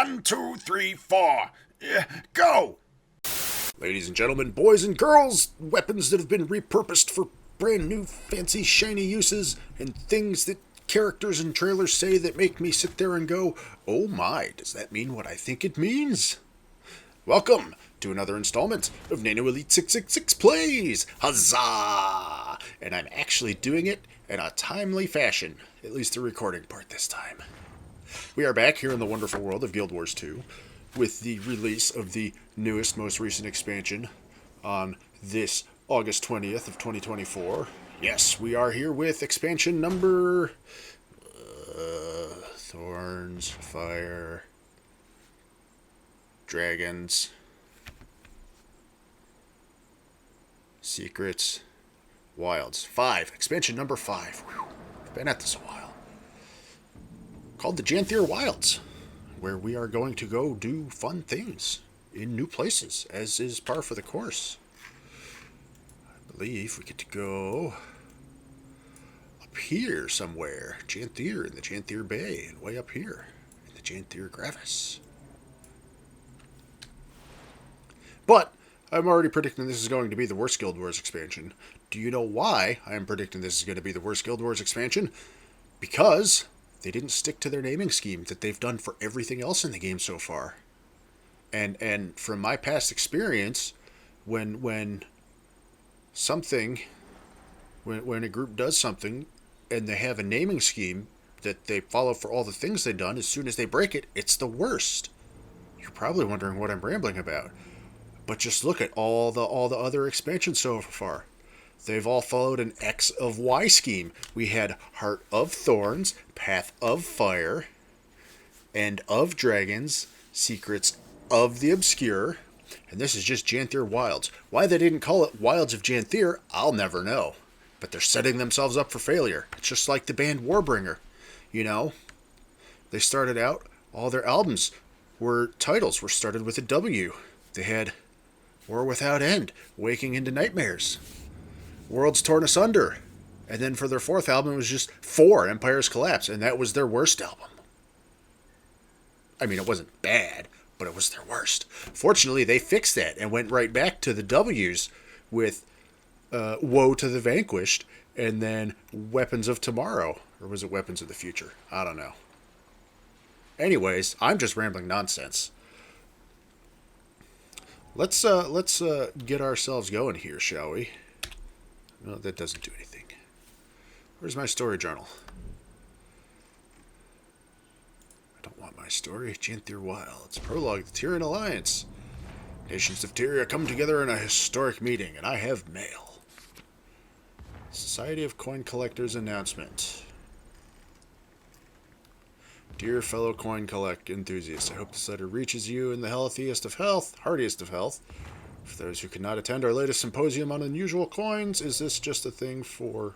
1, 2, 3, 4. Go! Ladies and gentlemen, boys and girls, weapons that have been repurposed for brand new, fancy, shiny uses, and things that characters and trailers say that make me sit there and go, oh my, does that mean what I think it means? Welcome to another installment of NanoElite666 Plays! Huzzah! And I'm actually doing it in a timely fashion, at least the recording part this time. We are back here in the wonderful world of Guild Wars 2 with the release of the newest, most recent expansion on this August 20th of 2024. Yes, we are here with expansion number... Thorns, Fire... Dragons... Secrets... Wilds. 5. Expansion number 5. Whew. I've been at this a while. Called the Janthir Wilds, where we are going to go do fun things in new places, as is par for the course. I believe we get to go up here somewhere. Janthir in the Janthir Bay, and way up here in the Janthir Gravis. But I'm already predicting this is going to be the worst Guild Wars expansion. Do you know why I am predicting this is going to be the worst Guild Wars expansion? Because they didn't stick to their naming scheme that they've done for everything else in the game so far. And from my past experience, when a group does something and they have a naming scheme that they follow for all the things they've done, as soon as they break it, it's the worst. You're probably wondering what I'm rambling about. But just look at all the other expansions so far. They've all followed an X of Y scheme. We had Heart of Thorns, Path of Fire, End of Dragons, Secrets of the Obscure, and this is just Janthir Wilds. Why they didn't call it Wilds of Janthir, I'll never know. But they're setting themselves up for failure. It's just like the band Warbringer. You know, they started out, all their albums titles were started with a W. They had War Without End, Waking into Nightmares, Worlds Torn Asunder, and then for their fourth album it was just 4, Empire's Collapse, and that was their worst album. I mean, it wasn't bad, but it was their worst. Fortunately, they fixed that and went right back to the W's with Woe to the Vanquished, and then Weapons of Tomorrow, or was it Weapons of the Future? I don't know. Anyways, I'm just rambling nonsense. Let's get ourselves going here, shall we? No, that doesn't do anything. Where's my story journal? I don't want my story. Janthir Wilds. Prologue, the Tyrian Alliance. Nations of Tyria come together in a historic meeting, and I have mail. Society of Coin Collectors announcement. Dear fellow coin collect enthusiasts, I hope this letter reaches you in the healthiest of health, heartiest of health. For those who could not attend our latest symposium on unusual coins, is this just a thing for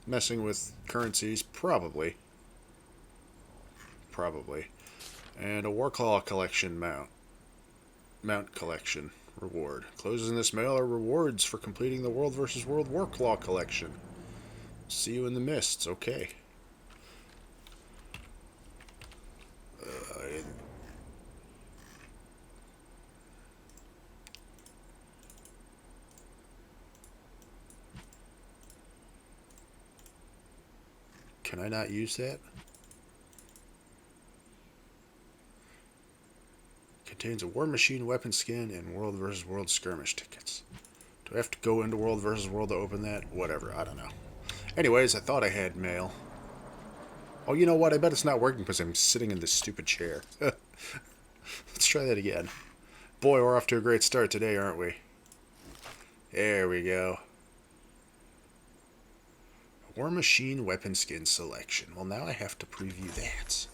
messing with currencies? Probably. And a Warclaw collection mount collection reward. Closes in this mail are rewards for completing the World vs. World Warclaw collection. See you in the mists. Okay. Can I not use that? Contains a War Machine weapon skin and World vs. World skirmish tickets. Do I have to go into World vs. World to open that? Whatever, I don't know. Anyways, I thought I had mail. Oh, you know what? I bet it's not working because I'm sitting in this stupid chair. Let's try that again. Boy, we're off to a great start today, aren't we? There we go. War Machine weapon skin selection. Well, now I have to preview that.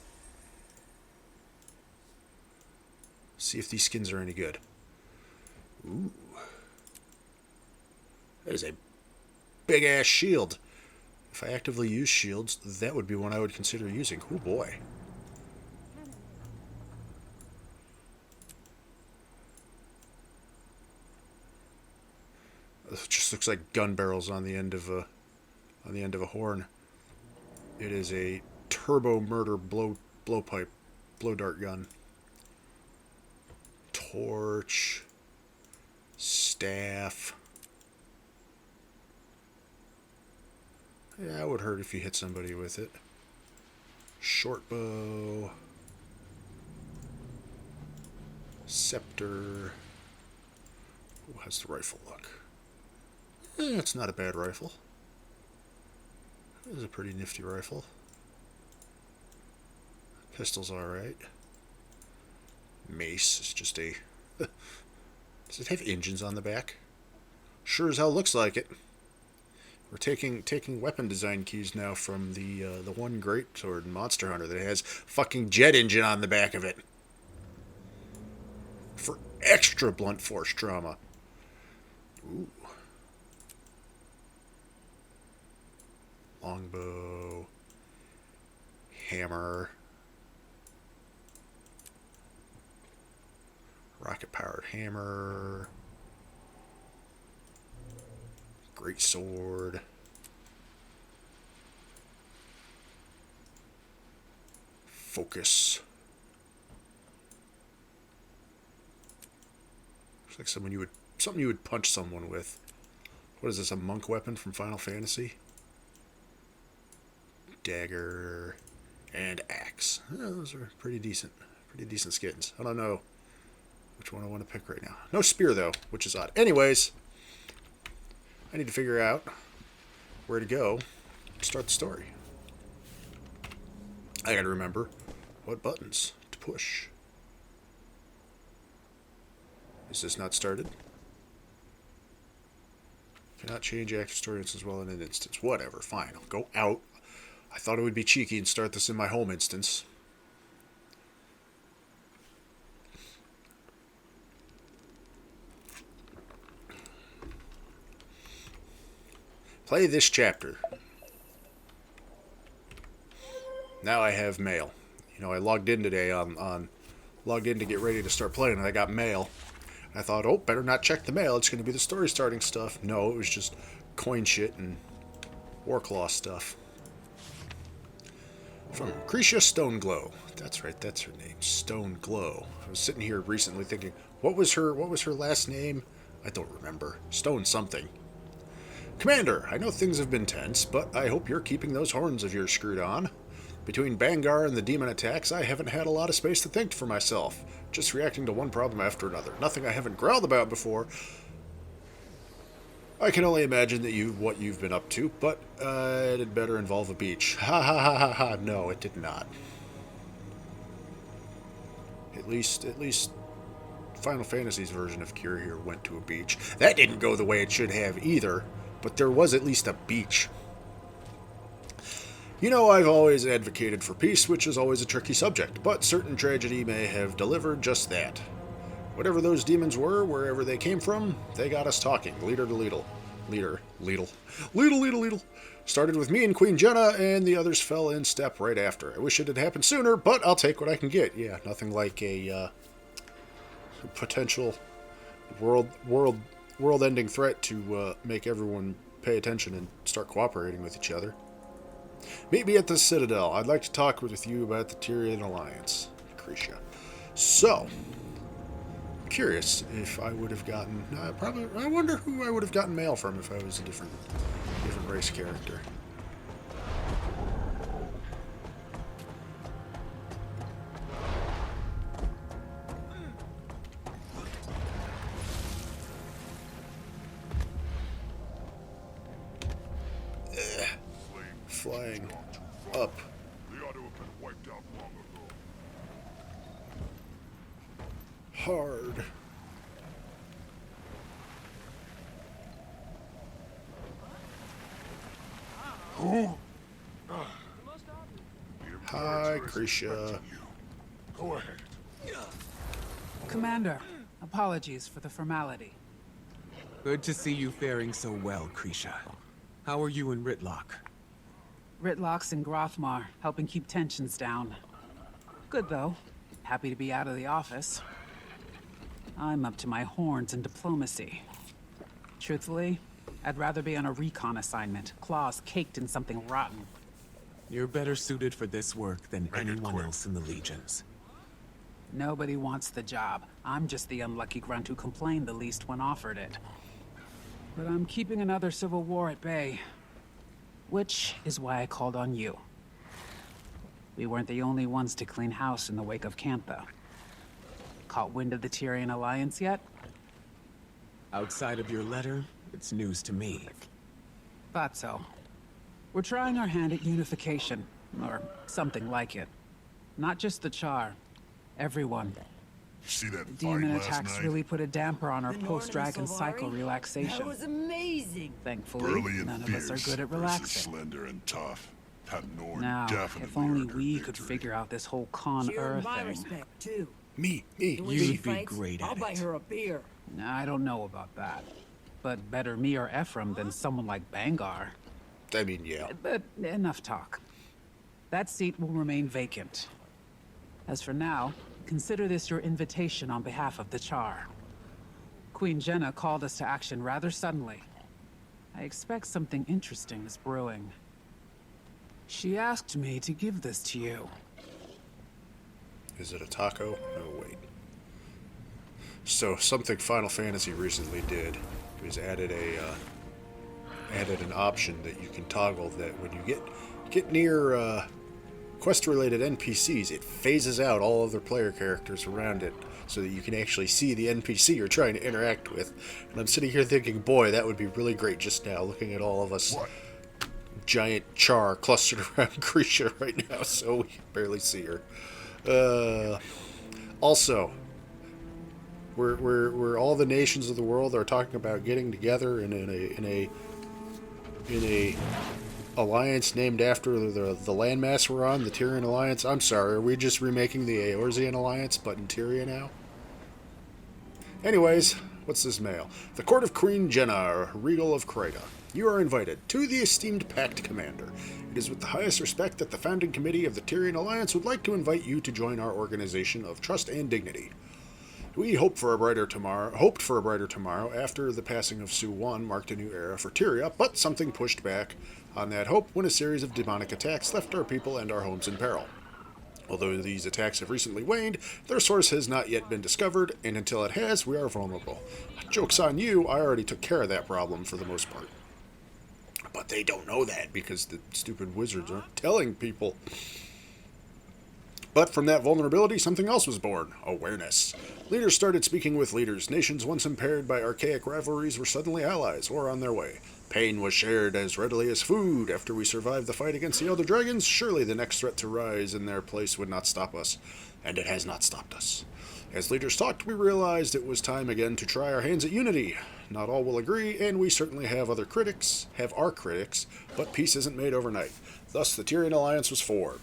See if these skins are any good. Ooh. That is a big-ass shield. If I actively use shields, that would be one I would consider using. Oh boy. It just looks like gun barrels on the end of a horn. It is a turbo murder blowpipe blow dart gun. Torch. Staff. Yeah, it would hurt if you hit somebody with it. Short bow. Scepter. Ooh, how's the rifle look? It's not a bad rifle. It is a pretty nifty rifle. Pistol's alright. Mace is just a... Does it have engines on the back? Sure as hell looks like it. We're taking weapon design keys now from the one great sword in Monster Hunter that has fucking jet engine on the back of it. For extra blunt force trauma. Ooh. Longbow. Hammer. Rocket-powered hammer. Great sword. Focus. Looks like something you would punch someone with. What is this, a monk weapon from Final Fantasy? Dagger and axe. Oh, those are pretty decent skins. I don't know which one I want to pick right now. No spear though, which is odd. Anyways, I need to figure out where to go to start the story. I gotta remember what buttons to push. Is this not started? Cannot change active story instance while in an instance. Whatever, fine. I'll go out. I thought it would be cheeky and start this in my home instance. Play this chapter. Now I have mail. You know, I logged in today logged in to get ready to start playing, and I got mail. I thought, oh, better not check the mail. It's going to be the story starting stuff. No, it was just coin shit and Warclaw stuff. From Crecia Stoneglow. That's right, that's her name. Stoneglow. I was sitting here recently thinking, what was her last name? I don't remember. Stone something. Commander, I know things have been tense, but I hope you're keeping those horns of yours screwed on. Between Bangar and the demon attacks, I haven't had a lot of space to think for myself. Just reacting to one problem after another. Nothing I haven't growled about before. I can only imagine what you've been up to, but it had better involve a beach. Ha ha ha ha ha. No, it did not. At least Final Fantasy's version of Cure here went to a beach. That didn't go the way it should have either, but there was at least a beach. You know, I've always advocated for peace, which is always a tricky subject, but certain tragedy may have delivered just that. Whatever those demons were, wherever they came from, they got us talking, leader to leader. Leadle. Started with me and Queen Jenna, and the others fell in step right after. I wish it had happened sooner, but I'll take what I can get. Yeah, nothing like a potential world-ending threat to make everyone pay attention and start cooperating with each other. Meet me at the Citadel. I'd like to talk with you about the Tyrian Alliance. Crecia. So, curious if I would have gotten... I wonder who I would have gotten mail from if I was a different race character. Flying up. Hard. Hi, Crecia. Go ahead. Commander, apologies for the formality. Good to see you faring so well, Crecia. How are you in Ritlock? Ritlock's in Grothmar, helping keep tensions down. Good, though. Happy to be out of the office. I'm up to my horns in diplomacy. Truthfully, I'd rather be on a recon assignment, claws caked in something rotten. You're better suited for this work than anyone else in the Legions. Nobody wants the job. I'm just the unlucky grunt who complained the least when offered it. But I'm keeping another civil war at bay. Which is why I called on you. We weren't the only ones to clean house in the wake of Cantha. Caught wind of the Tyrian Alliance yet? Outside of your letter, it's news to me. Thought so. We're trying our hand at unification, or something like it. Not just the Char. Everyone. See that fight Demon last attacks night? really put a damper on our The Norn post-Dragon and cycle Solari? relaxation. That was amazing. Thankfully, Burly and none of fierce us are good at versus relaxing. slender and tough. That Norn Now, definitely if only earned her we could victory. figure out this whole Con She earned my thing. respect, too. Me. And when You'd she be fights, great I'll at buy it. her a beer. I don't know about that. But better me or Ephraim than someone like Bangar. I mean, yeah. But enough talk. That seat will remain vacant. As for now, consider this your invitation on behalf of the Char. Queen Jenna called us to action rather suddenly. I expect something interesting is brewing. She asked me to give this to you. Is it a taco? No, wait. So, something Final Fantasy recently did was added an option that you can toggle that when you get near quest-related NPCs, it phases out all other player characters around it so that you can actually see the NPC you're trying to interact with. And I'm sitting here thinking, boy, that would be really great just now, looking at all of us What? giant Char clustered around Crecia right now, so we can barely see her. Also, where all the nations of the world are talking about getting together in a alliance named after the landmass we're on, the Tyrian Alliance. I'm sorry, are we just remaking the Eorzean Alliance, but in Tyria now? Anyways, what's this mail? The Court of Queen Jenna, Regal of Crecia. You are invited to the esteemed Pact Commander. It is with the highest respect that the founding committee of the Tyrian Alliance would like to invite you to join our organization of trust and dignity. We hoped for a brighter tomorrow after the passing of Su 1 marked a new era for Tyria, but something pushed back on that hope when a series of demonic attacks left our people and our homes in peril. Although these attacks have recently waned, their source has not yet been discovered, and until it has, we are vulnerable. Joke's on you, I already took care of that problem for the most part. But they don't know that because the stupid wizards aren't telling people. But from that vulnerability, something else was born. Awareness. Leaders started speaking with leaders. Nations once impaired by archaic rivalries were suddenly allies, or on their way. Pain was shared as readily as food. After we survived the fight against the Elder Dragons, surely the next threat to rise in their place would not stop us. And it has not stopped us. As leaders talked, we realized it was time again to try our hands at unity. Not all will agree, and we certainly have our critics, but peace isn't made overnight. Thus, the Tyrian Alliance was formed.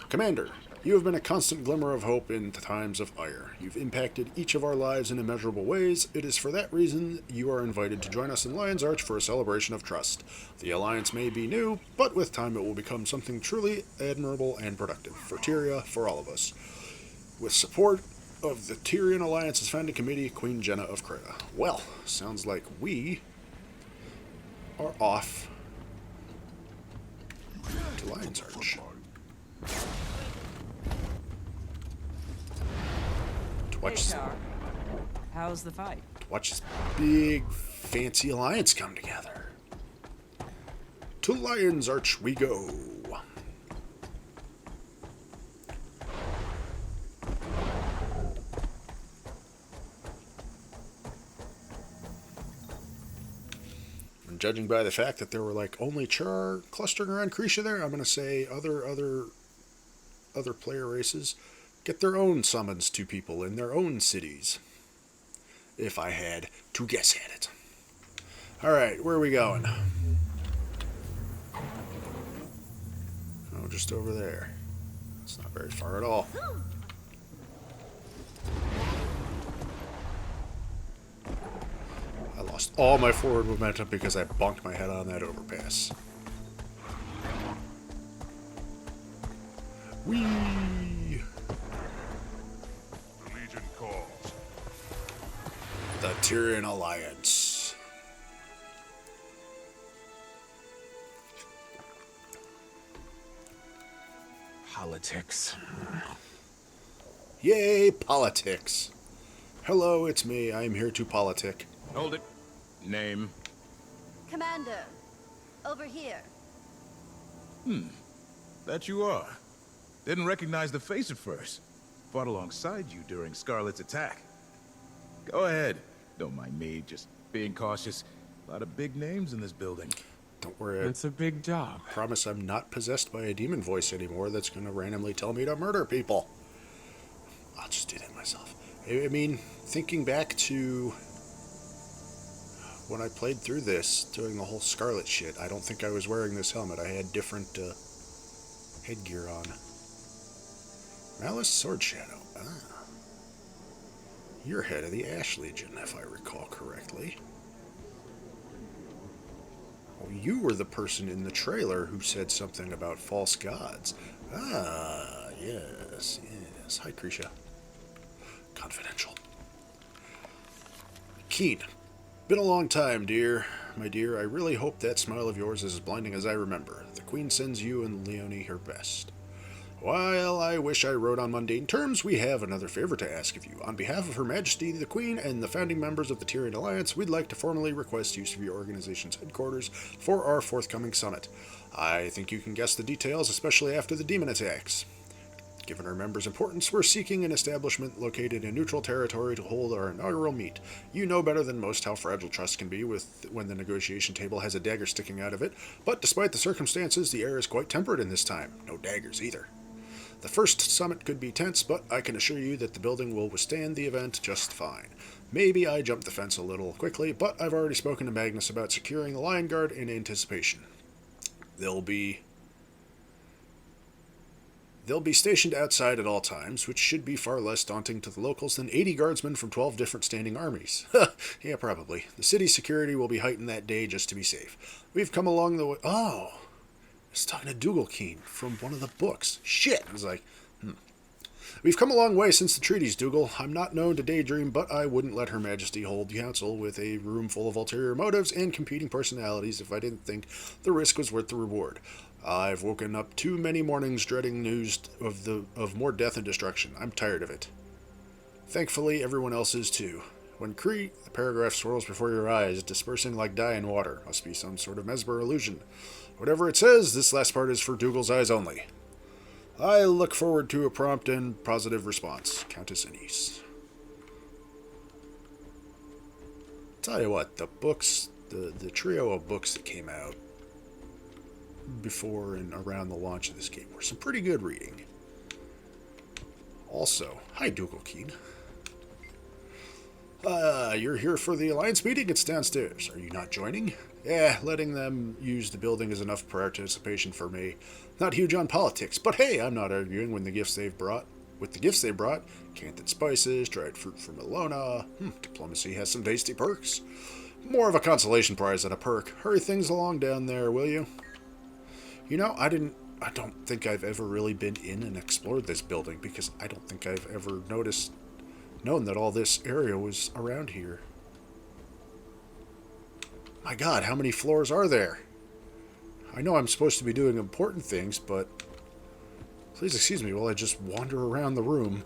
Commander, you have been a constant glimmer of hope in times of ire. You've impacted each of our lives in immeasurable ways. It is for that reason you are invited to join us in Lion's Arch for a celebration of trust. The Alliance may be new, but with time it will become something truly admirable and productive. For Tyria, for all of us. With support of the Tyrian Alliance's founding committee, Queen Jenna of Crecia. Well, sounds like we are off to Lion's Arch. Watch, How's the fight? watch this big, fancy alliance come together. To Lion's Arch we go. And judging by the fact that there were like only Char clustering around Crecia there, I'm gonna say other player races get their own summons to people in their own cities. If I had to guess at it. Alright, where are we going? Oh, just over there. It's not very far at all. I lost all my forward momentum because I bonked my head on that overpass. Whee! The Legion calls. The Tyrian Alliance. Politics. Yay, politics. Hello, it's me. I am here to politic. Hold it. Name. Commander, over here. That you are. Didn't recognize the face at first. Fought alongside you during Scarlet's attack. Go ahead. Don't mind me, just being cautious. A lot of big names in this building. Don't worry, I That's a big job. promise I'm not possessed by a demon voice anymore that's going to randomly tell me to murder people. I'll just do that myself. I mean, thinking back to when I played through this, doing the whole Scarlet shit, I don't think I was wearing this helmet. I had different headgear on. Malice Sword Shadow. Ah. You're head of the Ash Legion, if I recall correctly. Oh, you were the person in the trailer who said something about false gods. Ah, yes, yes. Hi, Crecia. Confidential. Keen. Been a long time, dear. My dear, I really hope that smile of yours is as blinding as I remember. The Queen sends you and Leonie her best. While I wish I wrote on mundane terms, we have another favor to ask of you. On behalf of Her Majesty the Queen and the founding members of the Tyrian Alliance, we'd like to formally request use of your organization's headquarters for our forthcoming summit. I think you can guess the details, especially after the demon attacks. Given our members' importance, we're seeking an establishment located in neutral territory to hold our inaugural meet. You know better than most how fragile trust can be when the negotiation table has a dagger sticking out of it, but despite the circumstances, the air is quite tempered in this time. No daggers either. The first summit could be tense, but I can assure you that the building will withstand the event just fine. Maybe I jumped the fence a little quickly, but I've already spoken to Magnus about securing the Lion Guard in anticipation. They'll be stationed outside at all times, which should be far less daunting to the locals than 80 guardsmen from 12 different standing armies. Yeah, probably. The city's security will be heightened that day just to be safe. We've come along the way... Oh! I was talking to Dougal Keen from one of the books. Shit! I was like, We've come a long way since the treaties, Dougal. I'm not known to daydream, but I wouldn't let Her Majesty hold council with a room full of ulterior motives and competing personalities if I didn't think the risk was worth the reward. I've woken up too many mornings dreading news of more death and destruction. I'm tired of it. Thankfully, everyone else is too. When the paragraph swirls before your eyes, dispersing like dye in water. Must be some sort of mesmer illusion. Whatever it says, this last part is for Dougal's eyes only. I look forward to a prompt and positive response. Countess Anise. Tell you what, the books, the trio of books that came out before and around the launch of this game were some pretty good reading. Also, hi Dougal Keen. You're here for the Alliance meeting? It's downstairs. Are you not joining? Yeah, letting them use the building is enough participation for me. Not huge on politics, but hey, I'm not arguing with the gifts they brought. Canted spices, dried fruit from Ilona. Diplomacy has some tasty perks. More of a consolation prize than a perk. Hurry things along down there, will you? You know, I don't think I've ever really been in and explored this building because I don't think I've ever known that all this area was around here. My God, how many floors are there? I know I'm supposed to be doing important things, but please excuse me while I just wander around the room.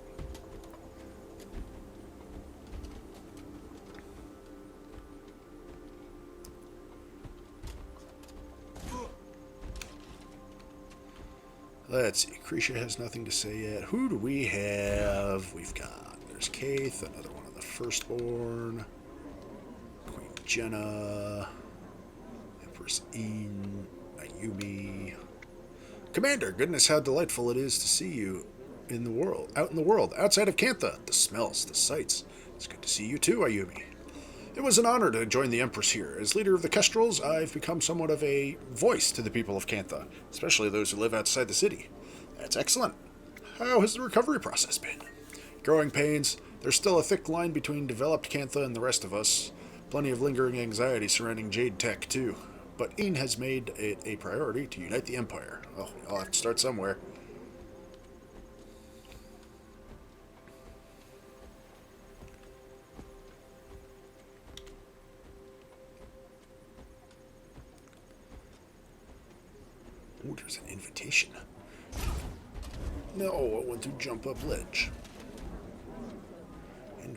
Let's see. Crecia has nothing to say yet. Who do we have? There's Kaith, another one of the Firstborn. Queen Jenna. Empress Een. Ayumi. Commander, goodness how delightful it is to see you out in the world, outside of Cantha. The smells, the sights. It's good to see you too, Ayumi. It was an honor to join the Empress here. As leader of the Kestrels, I've become somewhat of a voice to the people of Cantha, especially those who live outside the city. That's excellent. How has the recovery process been? Growing pains. There's still a thick line between developed Cantha and the rest of us. Plenty of lingering anxiety surrounding Jade Tech, too. But Een has made it a priority to unite the Empire. Well, I'll have to start somewhere. Oh, there's an invitation. No, I want to jump up ledge.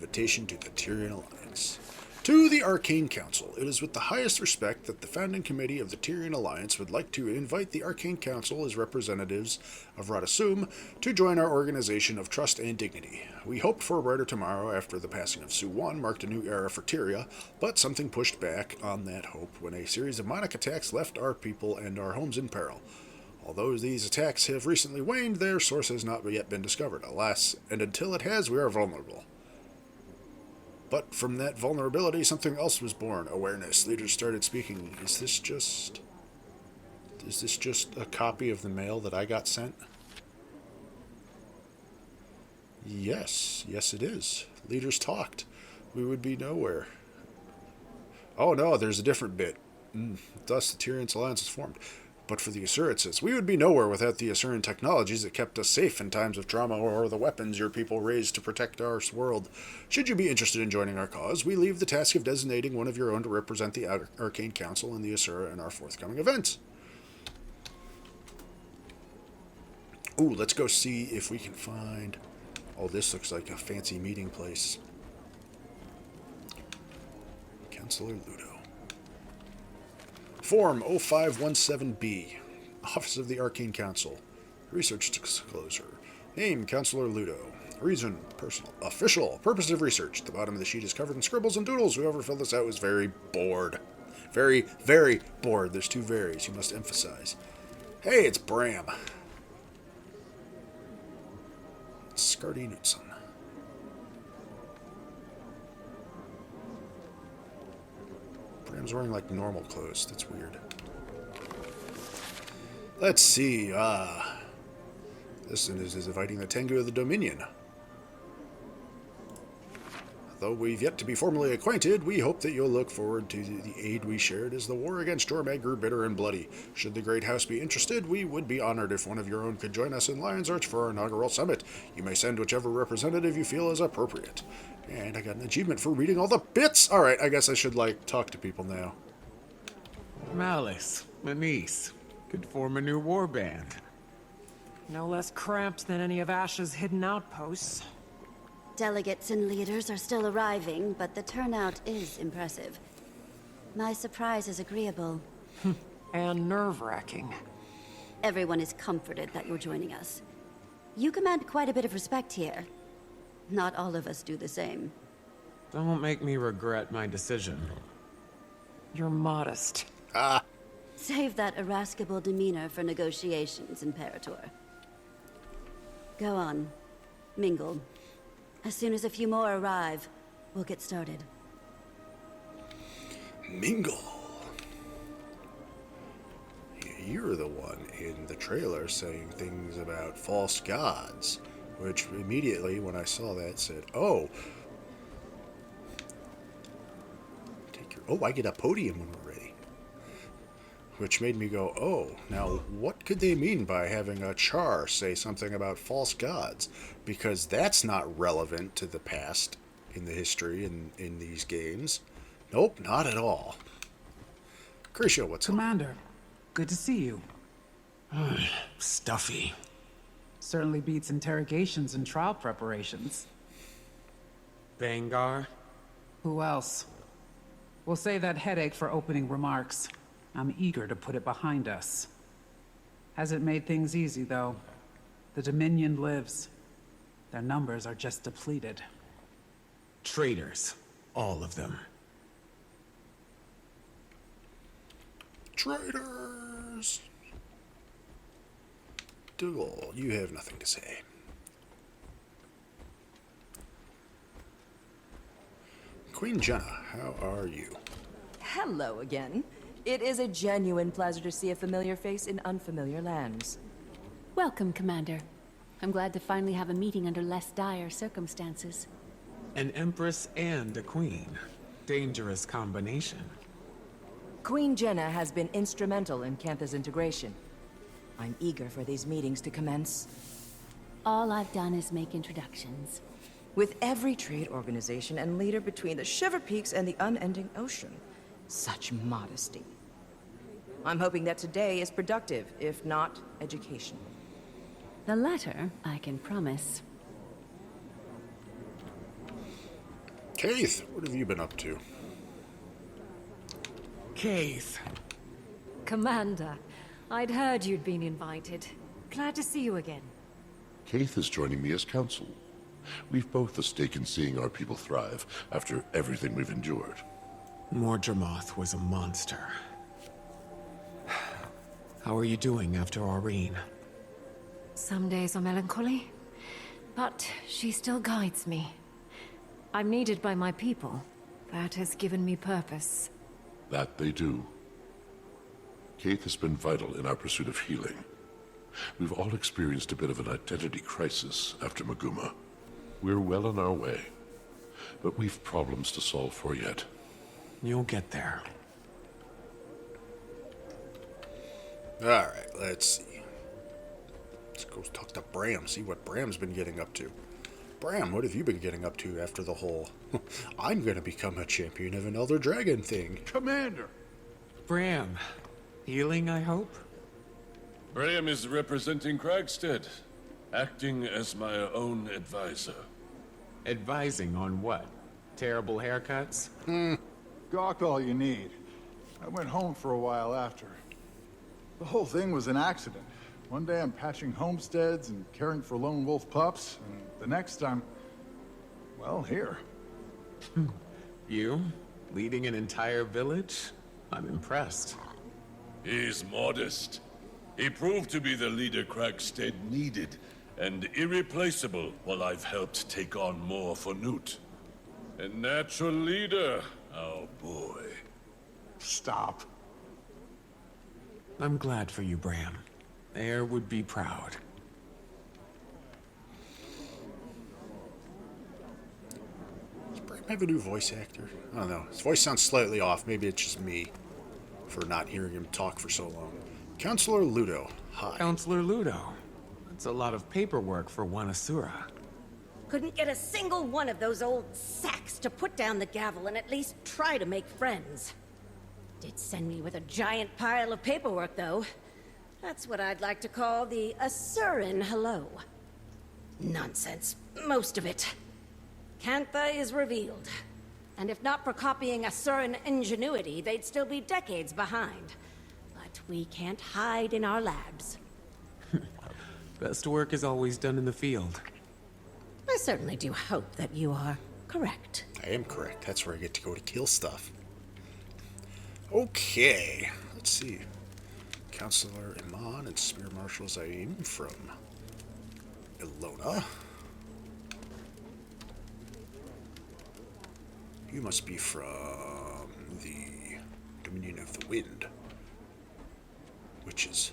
Invitation to the Tyrian Alliance. To the Arcane Council, it is with the highest respect that the founding committee of the Tyrian Alliance would like to invite the Arcane Council as representatives of Radasum to join our organization of trust and dignity. We hoped for a brighter tomorrow after the passing of Su-1 marked a new era for Tyria, but something pushed back on that hope when a series of demonic attacks left our people and our homes in peril. Although these attacks have recently waned, their source has not yet been discovered. Alas, and until it has, we are vulnerable. But from that vulnerability, something else was born. Awareness. Leaders started speaking. Is this just a copy of the mail that I got sent? Yes. Yes, it is. Leaders talked. We would be nowhere. Oh no, there's a different bit. Thus, the Tyrian Alliance is formed. But for the Asura, it says, we would be nowhere without the Asuran technologies that kept us safe in times of trauma or the weapons your people raised to protect our world. Should you be interested in joining our cause, we leave the task of designating one of your own to represent the Arcane Council and the Asura in our forthcoming events. Ooh, let's go see if we can find... Oh, this looks like a fancy meeting place. Councilor Ludo. Form 0517B. Office of the Arcane Council. Research disclosure. Name, Councilor Ludo. Reason, personal. Official. Purpose of research. The bottom of the sheet is covered in scribbles and doodles. Whoever filled this out was very bored. Very, very bored. There's two varies. You must emphasize. Hey, it's Bram. It's Skardi Knutson. Bram's wearing, like, normal clothes. That's weird. Let's see. This is inviting the Tengu of the Dominion. Though we've yet to be formally acquainted, we hope that you'll look forward to the aid we shared as the war against Jormag grew bitter and bloody. Should the Great House be interested, we would be honored if one of your own could join us in Lion's Arch for our inaugural summit. You may send whichever representative you feel is appropriate. And I got an achievement for reading all the bits! Alright, I guess I should, like, talk to people now. Malice, my niece, could form a new warband. No less cramped than any of Ash's hidden outposts. Delegates and leaders are still arriving, but the turnout is impressive. My surprise is agreeable. And nerve-wracking. Everyone is comforted that you're joining us. You command quite a bit of respect here. Not all of us do the same. Don't make me regret my decision. You're modest. Save that irascible demeanor for negotiations, Imperator. Go on. Mingle. As soon as a few more arrive, we'll get started. Mingle. You're the one in the trailer saying things about false gods, which immediately, when I saw that, said, oh. Oh, I get a podium when we're ready. Which made me go, oh, now what could they mean by having a Char say something about false gods? Because that's not relevant to the past in the history in these games. Nope, not at all. Crecia, what's up? Commander, good to see you. Stuffy. Certainly beats interrogations and trial preparations. Vangar? Who else? We'll save that headache for opening remarks. I'm eager to put it behind us. Hasn't made things easy, though. The Dominion lives. Their numbers are just depleted. Traitors. All of them. Traitors! Dougal, you have nothing to say. Queen Jenna, how are you? Hello again. It is a genuine pleasure to see a familiar face in unfamiliar lands. Welcome, Commander. I'm glad to finally have a meeting under less dire circumstances. An empress and a queen. Dangerous combination. Queen Jenna has been instrumental in Cantha's integration. I'm eager for these meetings to commence. All I've done is make introductions. With every trade organization and leader between the Shiver Peaks and the unending ocean. Such modesty. I'm hoping that today is productive, if not educational. The latter, I can promise. Keith, what have you been up to? Keith. Commander, I'd heard you'd been invited. Glad to see you again. Keith is joining me as counsel. We've both a stake in seeing our people thrive after everything we've endured. Mordramoth was a monster. How are you doing after Aurene? Some days are melancholy, but she still guides me. I'm needed by my people. That has given me purpose. That they do. Keith has been vital in our pursuit of healing. We've all experienced a bit of an identity crisis after Maguma. We're well on our way, but we've problems to solve for yet. You'll get there. Alright, let's see. Let's go talk to Bram, see what Bram's been getting up to. Bram, what have you been getting up to after the whole I'm gonna become a champion of an Elder Dragon thing? Commander! Bram. Healing, I hope? Bram is representing Kragstead, acting as my own advisor. Advising on what? Terrible haircuts? Gawk all you need. I went home for a while after. The whole thing was an accident. One day I'm patching homesteads and caring for lone wolf pups, and the next I'm, well, here. You? Leading an entire village? I'm impressed. He's modest. He proved to be the leader Kragstead needed, and irreplaceable while I've helped take on more for Newt. A natural leader, oh boy. Stop. I'm glad for you, Bram. Air would be proud. Does Bram have a new voice actor? I don't know. His voice sounds slightly off. Maybe it's just me for not hearing him talk for so long. Counselor Ludo. Hi. Counselor Ludo. That's a lot of paperwork for one Asura. Couldn't get a single one of those old sacks to put down the gavel and at least try to make friends. Did send me with a giant pile of paperwork, though. That's what I'd like to call the Asuran hello. Nonsense, most of it. Cantha is revealed. And if not for copying Asuran ingenuity, they'd still be decades behind. But we can't hide in our labs. Best work is always done in the field. I certainly do hope that you are correct. I am correct. That's where I get to go to kill stuff. Okay. Let's see. Counselor Iman and Spear Marshal Zaim from Ilona. You must be from the Dominion of the Wind, which is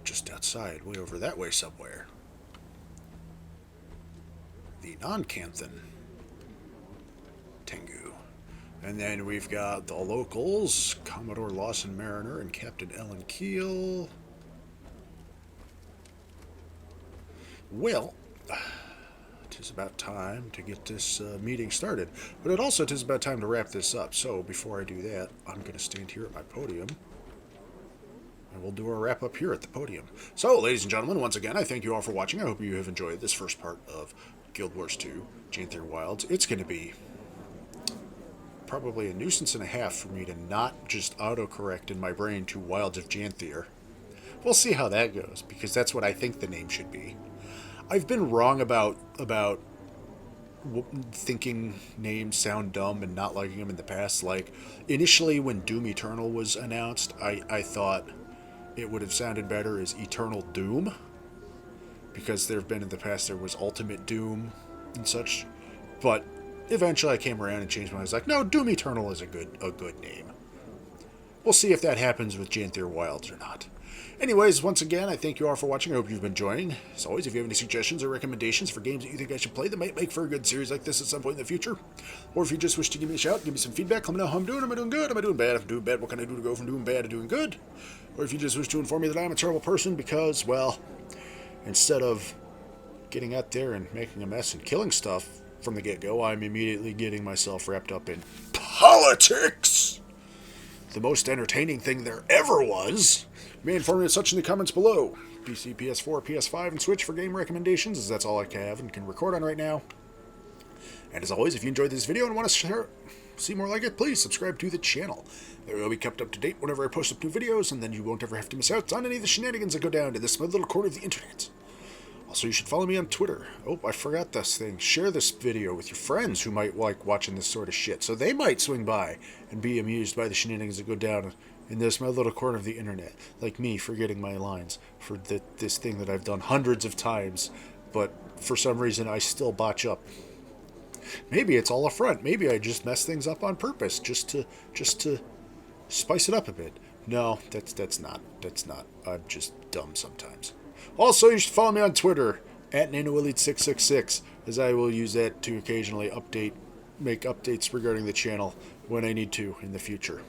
just outside, way over that way somewhere. The non-Canthan Tengu. And then we've got the locals, Commodore Lawson Mariner and Captain Ellen Keel. Well, it is about time to get this meeting started. But it also is about time to wrap this up. So before I do that, I'm going to stand here at my podium. And we'll do a wrap up here at the podium. So, ladies and gentlemen, once again, I thank you all for watching. I hope you have enjoyed this first part of Guild Wars 2, Janthir Wilds. It's going to be probably a nuisance and a half for me to not just autocorrect in my brain to Wilds of Janthir. We'll see how that goes, because that's what I think the name should be. I've been wrong about thinking names sound dumb and not liking them in the past. Like, initially when Doom Eternal was announced, I thought it would have sounded better as Eternal Doom, because there have been in the past, there was Ultimate Doom and such, but eventually I came around and changed my mind. I was like, no, Doom Eternal is a good name. We'll see if that happens with Janthir Wilds or not. Anyways, once again, I thank you all for watching. I hope you've been enjoying. As always, if you have any suggestions or recommendations for games that you think I should play that might make for a good series like this at some point in the future, or if you just wish to give me a shout, give me some feedback, let me know how I'm doing. Am I doing good? Am I doing bad? If I'm doing bad, what can I do to go from doing bad to doing good? Or if you just wish to inform me that I'm a terrible person because, well, instead of getting out there and making a mess and killing stuff from the get-go, I'm immediately getting myself wrapped up in politics! The most entertaining thing there ever was. You may inform me of such in the comments below. PC, PS4, PS5, and Switch for game recommendations, as that's all I have and can record on right now. And as always, if you enjoyed this video and want to see more like it, please subscribe to the channel. There will be kept up to date whenever I post up new videos, and then you won't ever have to miss out on any of the shenanigans that go down in this small little corner of the internet. Also, you should follow me on Twitter. Oh, I forgot this thing. Share this video with your friends who might like watching this sort of shit, so they might swing by and be amused by the shenanigans that go down in this my little corner of the internet. Like me forgetting my lines for this thing that I've done hundreds of times, but for some reason I still botch up. Maybe it's all a front. Maybe I just mess things up on purpose, just to spice it up a bit. No, that's not. I'm just dumb sometimes. Also, you should follow me on Twitter at NanoElite666, as I will use that to occasionally make updates regarding the channel when I need to in the future.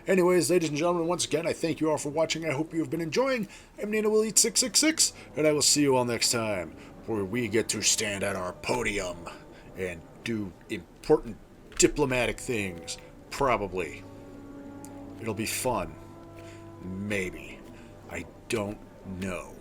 Anyways, ladies and gentlemen, once again, I thank you all for watching. I hope you have been enjoying. I'm NanoElite666, and I will see you all next time, where we get to stand at our podium and do important diplomatic things. Probably. It'll be fun. Maybe. I don't know.